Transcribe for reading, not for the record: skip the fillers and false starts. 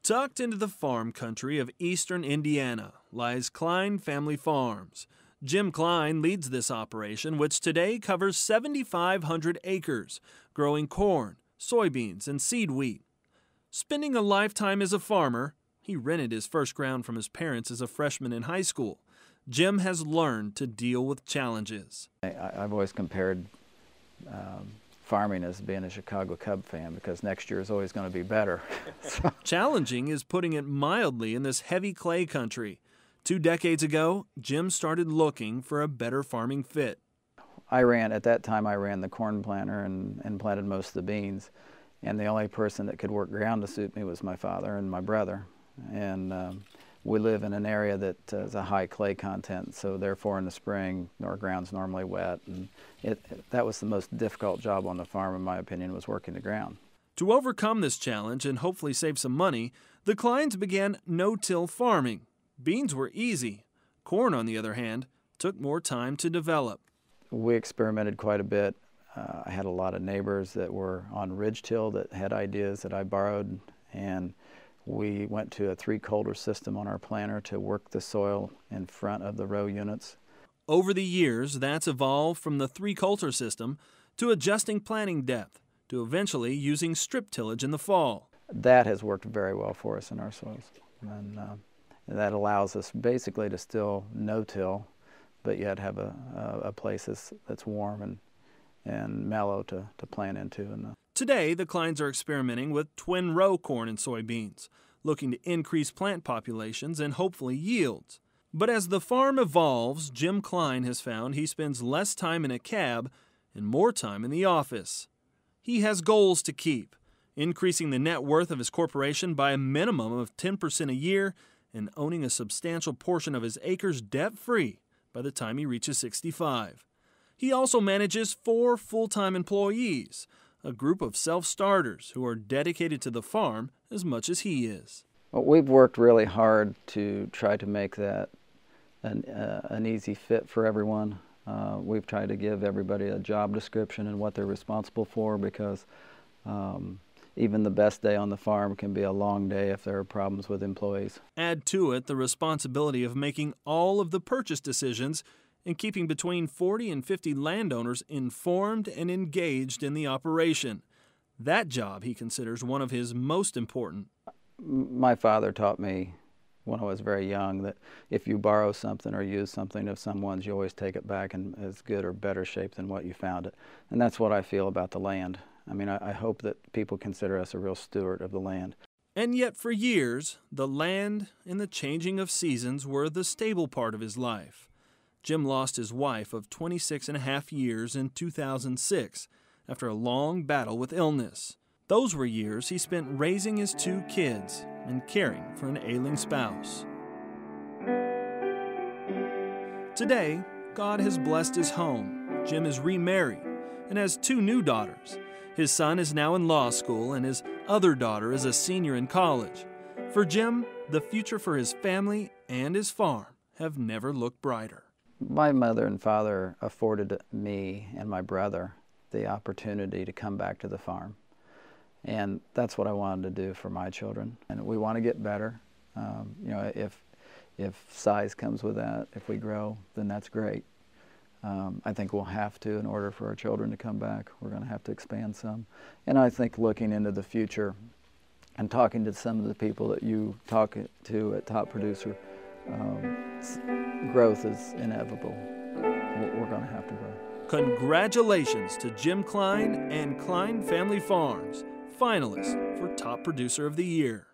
Tucked into the farm country of eastern Indiana lies Kline Family Farms. Jim Kline leads this operation, which today covers 7,500 acres, growing corn, soybeans, and seed wheat. Spending a lifetime as a farmer, he rented his first ground from his parents as a freshman in high school. Jim has learned to deal with challenges. I've always compared farming as being a Chicago Cub fan, because next year is always going to be better. Challenging is putting it mildly in this heavy clay country. 2 decades ago, Jim started looking for a better farming fit. At that time I ran the corn planter and planted most of the beans. And the only person that could work ground to suit me was my father and my brother. And we live in an area that has a high clay content, so therefore in the spring our ground's normally wet. And that was the most difficult job on the farm, in my opinion, was working the ground. To overcome this challenge and hopefully save some money, the Klines began no-till farming. Beans were easy. Corn, on the other hand, took more time to develop. We experimented quite a bit. I had a lot of neighbors that were on ridge till that had ideas that I borrowed, and we went to a 3-coulter system on our planter to work the soil in front of the row units. Over the years, that's evolved from the 3-coulter system to adjusting planting depth to eventually using strip tillage in the fall. That has worked very well for us in our soils, and that allows us basically to still no-till, but yet have a place that's warm and mellow to plant into. Today, the Klines are experimenting with twin-row corn and soybeans, looking to increase plant populations and hopefully yields. But as the farm evolves, Jim Kline has found he spends less time in a cab and more time in the office. He has goals to keep, increasing the net worth of his corporation by a minimum of 10% a year and owning a substantial portion of his acres debt-free by the time he reaches 65. He also manages 4 full-time employees, a group of self-starters who are dedicated to the farm as much as he is. Well, we've worked really hard to try to make that an easy fit for everyone. We've tried to give everybody a job description and what they're responsible for, because even the best day on the farm can be a long day if there are problems with employees. Add to it the responsibility of making all of the purchase decisions and keeping between 40 and 50 landowners informed and engaged in the operation. That job he considers one of his most important. My father taught me when I was very young that if you borrow something or use something of someone's, you always take it back in as good or better shape than what you found it. And that's what I feel about the land. I mean, I hope that people consider us a real steward of the land. And yet for years, the land and the changing of seasons were the stable part of his life. Jim lost his wife of 26.5 years in 2006 after a long battle with illness. Those were years he spent raising his 2 kids and caring for an ailing spouse. Today, God has blessed his home. Jim is remarried and has 2 new daughters. His son is now in law school and his other daughter is a senior in college. For Jim, the future for his family and his farm have never looked brighter. My mother and father afforded me and my brother the opportunity to come back to the farm. And that's what I wanted to do for my children. And we want to get better. You know, if size comes with that, if we grow, then that's great. I think we'll have to, in order for our children to come back, we're going to have to expand some. And I think looking into the future and talking to some of the people that you talk to at Top Producer, growth is inevitable. We're going to have to grow. Congratulations to Jim Kline and Kline Family Farms, finalists for Top Producer of the Year.